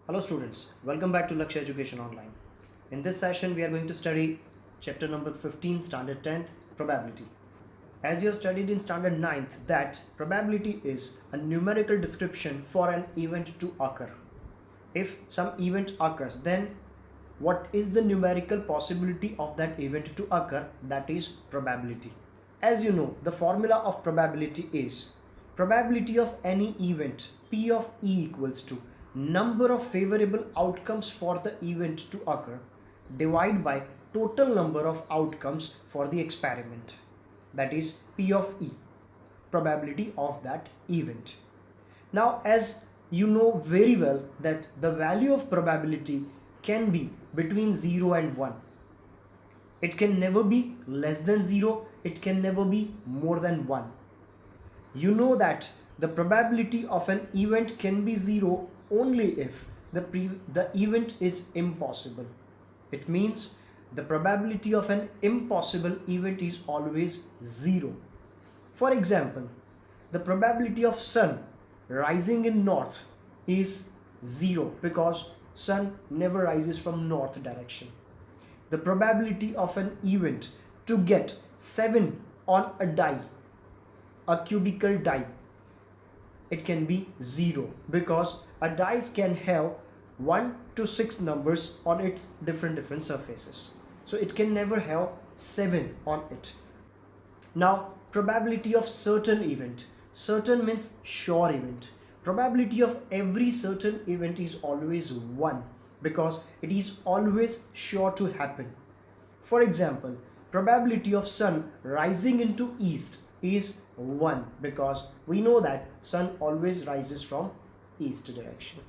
Hello students, welcome back to Lakshya Education Online. In this session we are going to study chapter number 15 standard 10 probability. As you have studied in standard 9th that probability is a numerical description for an event to occur. If some event occurs, then what is the numerical possibility of that event to occur? That is probability. As you know, the formula of probability is probability of any event P of E equals to number of favorable outcomes for the event to occur divided by total number of outcomes for the experiment. That is P of E, probability of that event. Now, as you know very well that the value of probability can be between 0 and 1. It can never be less than 0, it can never be more than 1. You know that the probability of an event can be 0 only if the event is impossible. It means the probability of an impossible event is always 0. For example, the probability of sun rising in north is 0 because sun never rises from north direction. The probability of an event to get 7 on a die, a cubical die, it can be 0 because a dice can have 1 to 6 numbers on its different surfaces. So it can never have 7 on it. Now, probability of certain event. Certain means sure event. Probability of every certain event is always 1 because it is always sure to happen. For example, probability of sun rising into east is 1 because we know that sun always rises from east direction.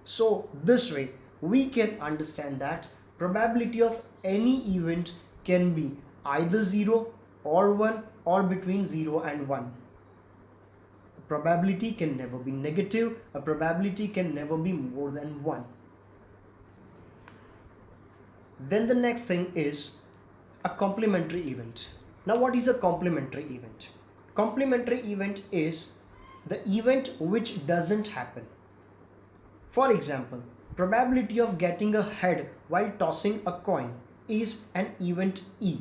So this way we can understand that probability of any event can be either 0 or 1 or between 0 and 1. Probability can never be negative. A probability can never be more than 1. Then the next thing is a complementary event. Now, what is a complementary event? Complementary event is the event which doesn't happen. For example, probability of getting a head while tossing a coin is an event E.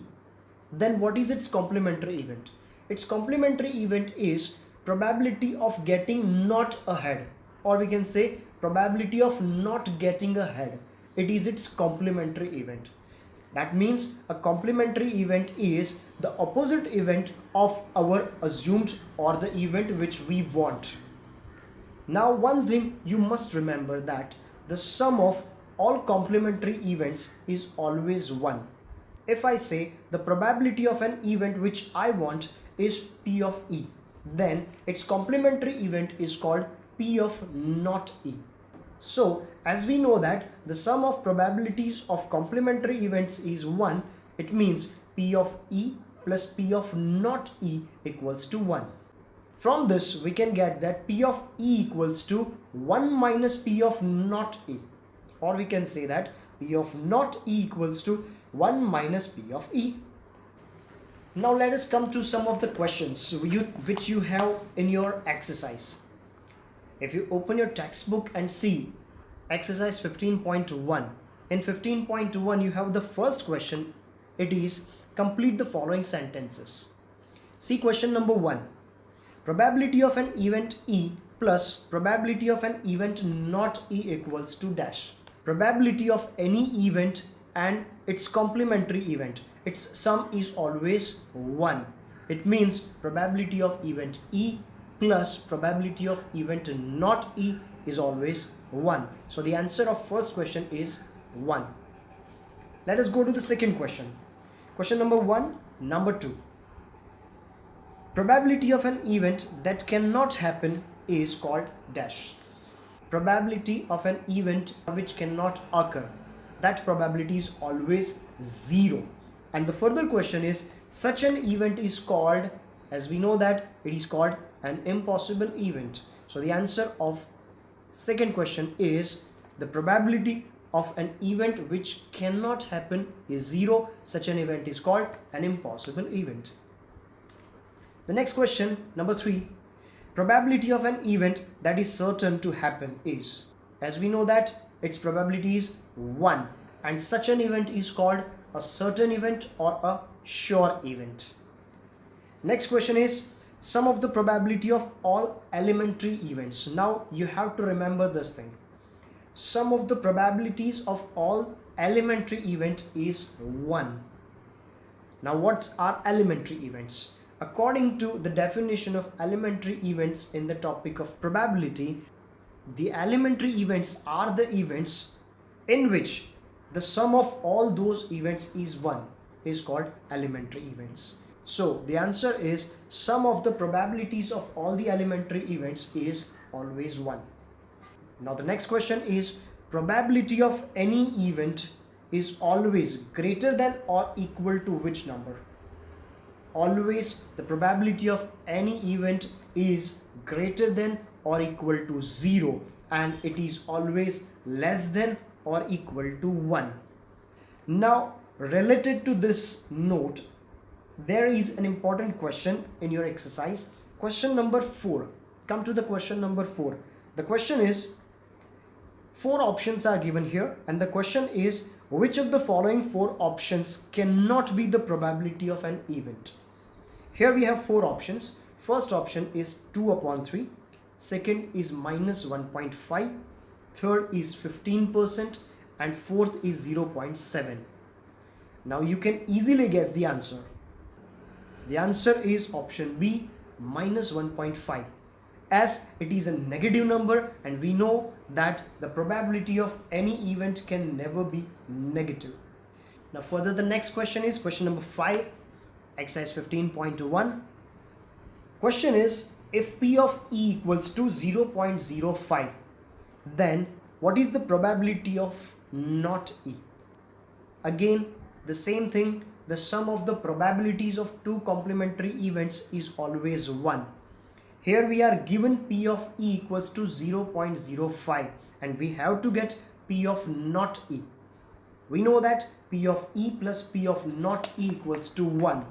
Then what is its complementary event? Its complementary event is probability of getting not a head, or we can say probability of not getting a head. It is its complementary event. That means a complementary event is the opposite event of our assumed or the event which we want. Now, one thing you must remember that the sum of all complementary events is always 1. If I say the probability of an event which I want is P of E, then its complementary event is called P of not E. So, as we know that the sum of probabilities of complementary events is 1, it means P of E plus P of not E equals to 1. From this, we can get that P of E equals to 1 minus P of not E. Or we can say that P of not E equals to 1 minus P of E. Now let us come to some of the questions which you have in your exercise. If you open your textbook and see exercise 15.1, in 15.1 you have the first question. It is complete the following sentences. See question number 1. Probability of an event E plus probability of an event not E equals to dash. Probability of any event and its complementary event, its sum is always 1. It means probability of event E plus probability of event not E is always 1. So the answer of first question is 1. Let us go to the second question. Question number 1, number 2. Probability of an event that cannot happen is called dash. Probability of an event which cannot occur, that probability is always 0. And the further question is, such an event is called, as we know that it is called an impossible event. So the answer of second question is the probability of an event which cannot happen is 0. Such an event is called an impossible event. The next question, number 3. Probability of an event that is certain to happen is. As we know that its probability is 1, and such an event is called a certain event or a sure event. Next question is sum of the probability of all elementary events. Now you have to remember this thing. Sum of the probabilities of all elementary event is 1. Now what are elementary events? According to the definition of elementary events in the topic of probability, the elementary events are the events in which the sum of all those events is 1, is called elementary events. So the answer is sum of the probabilities of all the elementary events is always 1. Now the next question is probability of any event is always greater than or equal to which number? Always the probability of any event is greater than or equal to 0, and it is always less than or equal to 1. Now related to this note, there is an important question in your exercise. Question number 4. Come to the question number 4. The question is, 4 options are given here, and the question is which of the following 4 options cannot be the probability of an event? Here we have 4 options. First option is 2 upon 3. Second is minus 1.5. Third is 15%. And fourth is 0.7. Now you can easily guess the answer. The answer is option B, minus 1.5. As it is a negative number, and we know that the probability of any event can never be negative. Now further, the next question is question number 5, exercise 15.1. Question is, if P of E equals to 0.05, then what is the probability of not E? Again, the same thing, the sum of the probabilities of 2 complementary events is always 1. Here we are given P of E equals to 0.05, and we have to get P of not E. We know that P of E plus P of not E equals to 1.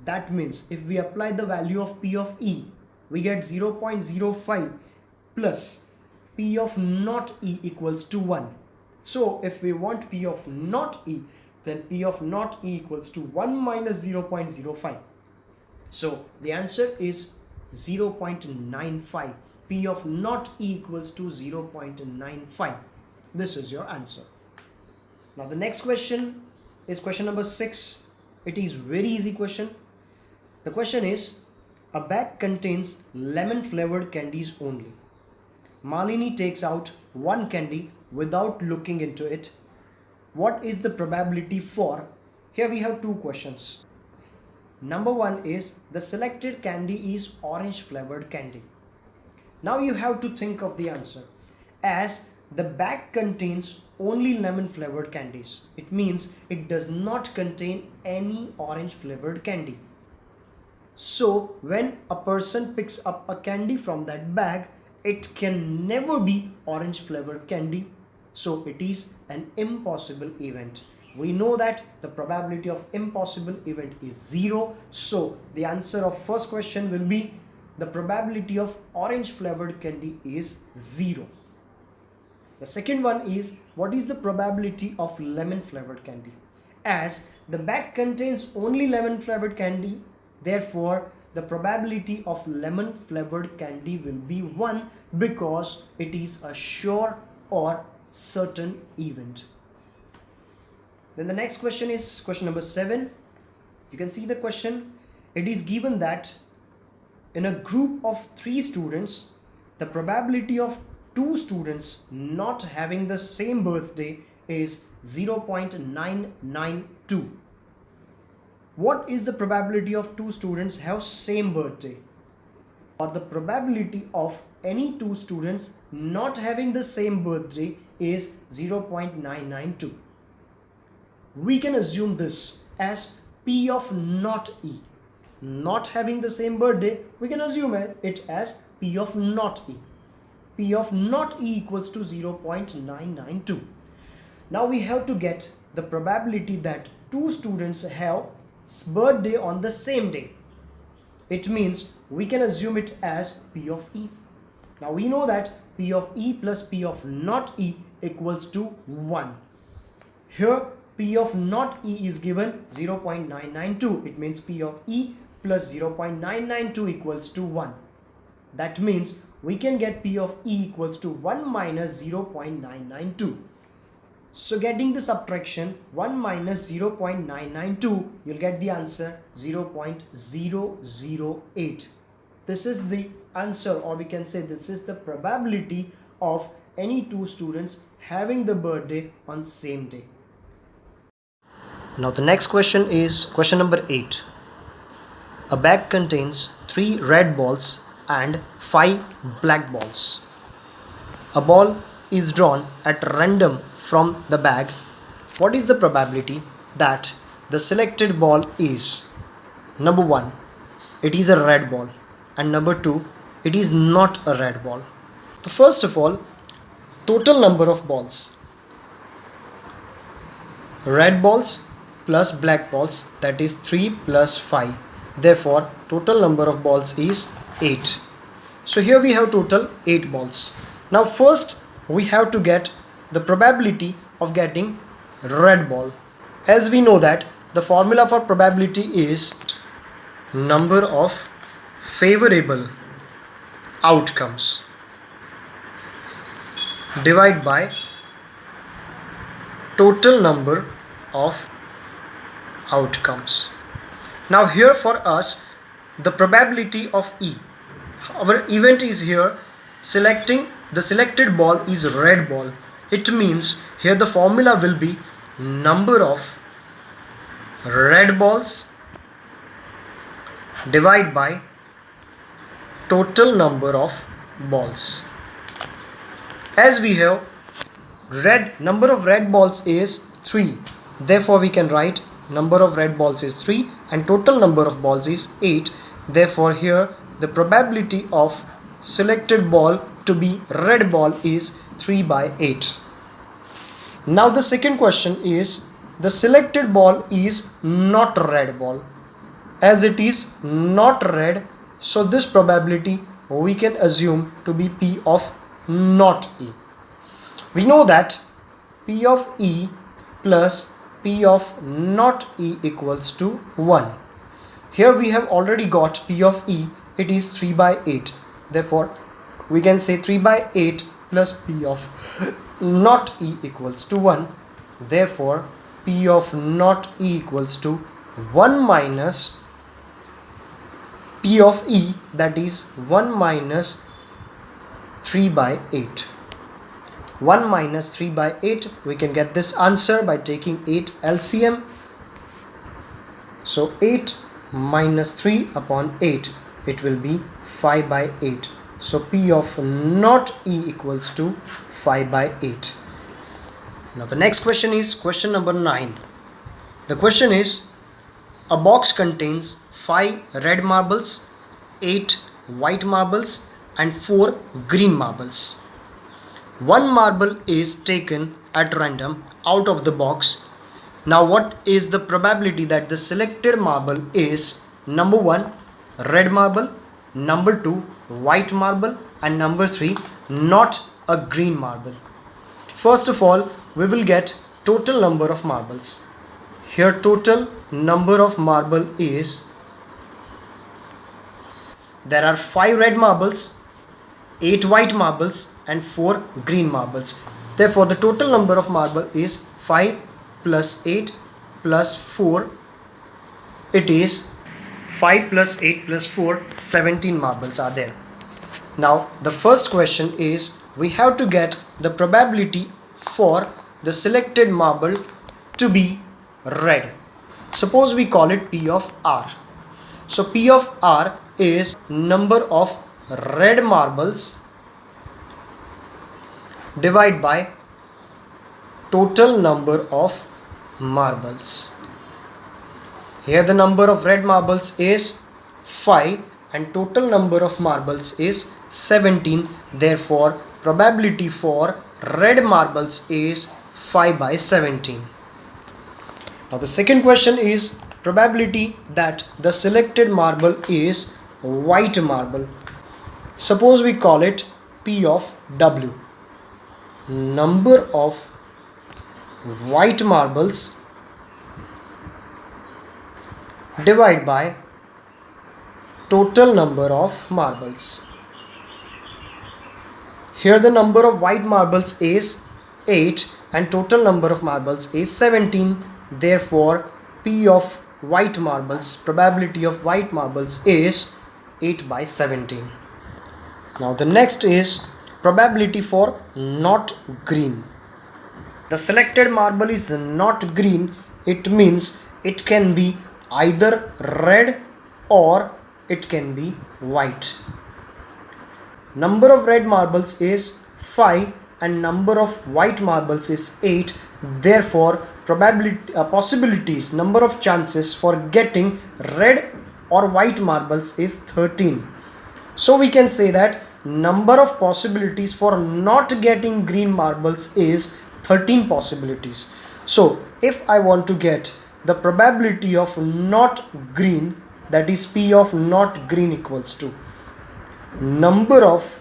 That means if we apply the value of P of E, we get 0.05 plus P of not E equals to 1. So if we want P of not E, then P of not E equals to 1 minus 0.05. So the answer is 0.95. P of not E equals to 0.95. This is your answer. Now the next question is question number 6. It is very easy question. The question is, a bag contains lemon flavored candies only. Malini takes out one candy without looking into it. What is the probability for? Here we have 2 questions. Number 1 is the selected candy is orange flavored candy. Now you have to think of the answer. As the bag contains only lemon flavored candies, it means it does not contain any orange flavored candy. So when a person picks up a candy from that bag, it can never be orange flavored candy. So it is an impossible event. We know that the probability of impossible event is 0. So the answer of first question will be the probability of orange flavored candy is 0. The second one is, what is the probability of lemon flavored candy? As the bag contains only lemon flavored candy, therefore the probability of lemon flavored candy will be 1, because it is a sure or certain event. Then the next question is question number 7. You can see the question. It is given that in a group of 3 students, the probability of 2 students not having the same birthday is 0.992. What is the probability of 2 students have same birthday? Or the probability of any 2 students not having the same birthday is 0.992. We can assume this as P of not E. Not having the same birthday, we can assume it as P of not E. P of not E equals to 0.992. Now we have to get the probability that 2 students have birthday on the same day. It means we can assume it as P of E. Now we know that P of E plus P of not E equals to 1. Here P of not E is given 0.992. It means P of E plus 0.992 equals to 1. That means we can get P of E equals to 1 minus 0.992. So getting the subtraction 1 minus 0.992, you'll get the answer 0.008. This is the answer, or we can say this is the probability of any two students having the birthday on same day. Now the next question is question number 8. A bag contains 3 red balls and 5 black balls. A ball is drawn at random from the bag. What is the probability that the selected ball is? Number 1, it is a red ball, and number 2, it is not a red ball. So first of all, total number of balls. Red balls plus black balls, that is 3 plus 5. Therefore, total number of balls is 8. So here we have total 8 balls. Now first we have to get the probability of getting red ball. As we know that the formula for probability is number of favorable outcomes divided by total number of outcomes. Now here for us, the probability of E, our event is here selecting the selected ball is red ball. It means here the formula will be number of red balls divided by total number of balls. As we have number of red balls is 3, therefore we can write number of red balls is 3 and total number of balls is 8. Therefore here the probability of selected ball to be red ball is 3 by 8. Now the second question is the selected ball is not red ball. As it is not red, so this probability we can assume to be P of not E. We know that P of E plus P of not E equals to 1. Here we have already got P of E, it is 3 by 8. Therefore we can say 3 by 8 plus P of not E equals to 1. Therefore P of not E equals to 1 minus P of E, that is 1 minus 3 by 8. 1 minus 3 by 8, we can get this answer by taking 8 LCM. So 8 minus 3 upon 8, it will be 5 by 8. So P of not E equals to 5 by 8. Now the next question is question number 9. The question is, a box contains 5 red marbles, 8 white marbles and 4 green marbles. One marble is taken at random out of the box. Now what is the probability that the selected marble is number 1 red marble, number 2 white marble and number 3 not a green marble? First of all, we will get total number of marbles. Here total number of marble is, there are 5 red marbles, 8 white marbles and 4 green marbles. Therefore the total number of marble is 5 plus 8 plus 4. It is 5 plus 8 plus 4, 17 marbles are there. Now the first question is, we have to get the probability for the selected marble to be red. Suppose we call it P of R. So P of R is number of red marbles divided by total number of marbles. Here the number of red marbles is 5 and total number of marbles is 17. Therefore probability for red marbles is 5 by 17. Now the second question is probability that the selected marble is white marble. Suppose we call it P of W. Number of white marbles divided by total number of marbles. Here the number of white marbles is 8 and total number of marbles is 17. Therefore, P of white marbles, probability of white marbles is 8 by 17. Now the next is probability for not green. The selected marble is not green. It means it can be either red or it can be white. Number of red marbles is 5 and number of white marbles is 8. Therefore, possibilities, number of chances for getting red or white marbles is 13. So we can say that number of possibilities for not getting green marbles is 13 possibilities. So if I want to get the probability of not green, that is P of not green equals to number of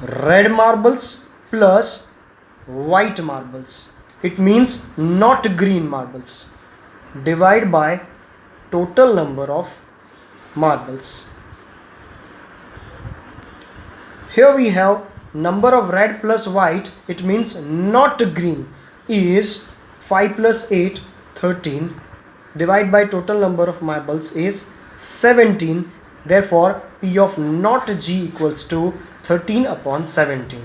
red marbles plus white marbles. It means not green marbles. Divide by total number of marbles. Here we have number of red plus white. It means not green is 5 plus 8, 13. Divide by total number of marbles is 17. Therefore, P of not G equals to 13 upon 17.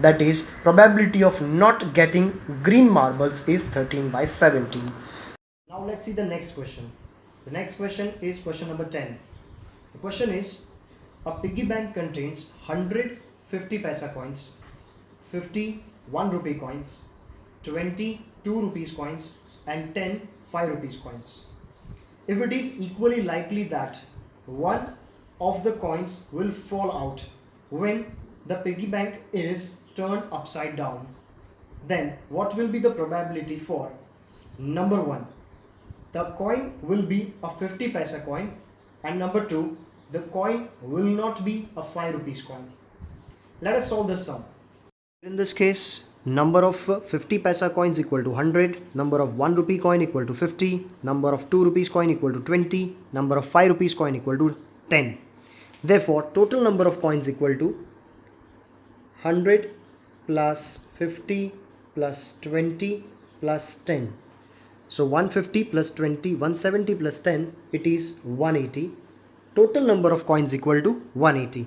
That is, probability of not getting green marbles is 13 by 17. Now let's see the next question. The next question is question number 10. The question is, a piggy bank contains 100 50 paisa coins, 50 1 rupee coins, 20 2 rupees coins and 10 5 rupees coins. If it is equally likely that one of the coins will fall out when the piggy bank is turned upside down, then what will be the probability for number 1, the coin will be a 50 paisa coin, and number 2, the coin will not be a 5 rupees coin. Let us solve this sum. In this case, number of 50 paisa coins equal to 100, number of 1 rupee coin equal to 50, number of 2 rupees coin equal to 20, number of 5 rupees coin equal to 10. Therefore, total number of coins equal to 100 plus 50 plus 20 plus 10. So 150 plus 20, 170 plus 10, it is 180. Total number of coins equal to 180.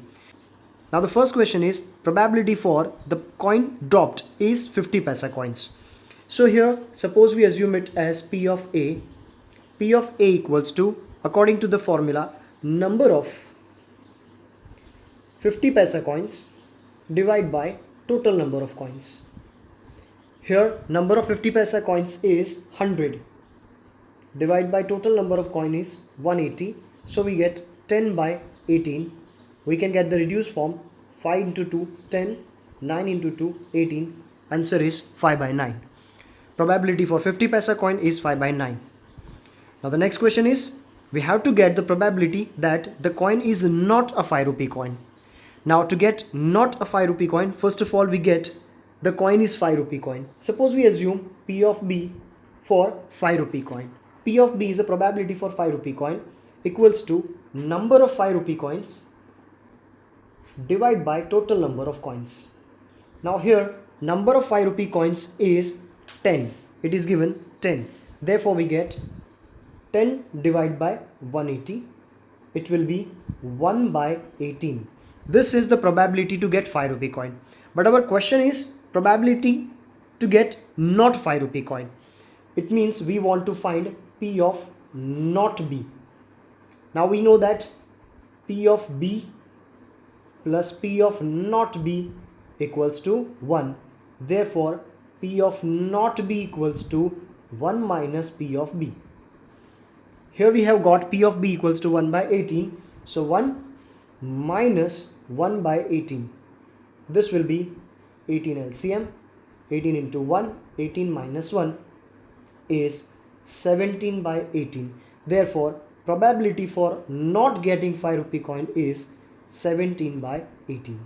Now the first question is probability for the coin dropped is 50 paisa coins. So here suppose we assume it as P of A. P of A equals to, according to the formula, number of 50 paisa coins divided by total number of coins. Here number of 50 paisa coins is 100 divided by total number of coin is 180. So we get 10 by 18. We can get the reduced form 5 into 2 10, 9 into 2 18. Answer is 5 by 9. Probability for 50 paisa coin is 5 by 9. Now the next question is, we have to get the probability that the coin is not a 5 rupee coin. Now to get not a 5 rupee coin, first of all we get the coin is 5 rupee coin. Suppose we assume P of B for 5 rupee coin. P of B is the probability for 5 rupee coin equals to number of 5 rupee coins divided by total number of coins. Now here number of 5 rupee coins is 10. It is given 10. Therefore we get 10 divided by 180. It will be 1 by 18. This is the probability to get 5 rupee coin. But our question is probability to get not 5 rupee coin. It means we want to find P of not B. Now we know that P of B plus P of not B equals to 1. Therefore, P of not B equals to 1 minus P of B. Here we have got P of B equals to 1 by 18. So 1 minus 1 by 18. This will be 18 LCM. 18 into 1, 18 minus 1 is 17 by 18. Therefore, probability for not getting 5 rupee coin is 17 by 18.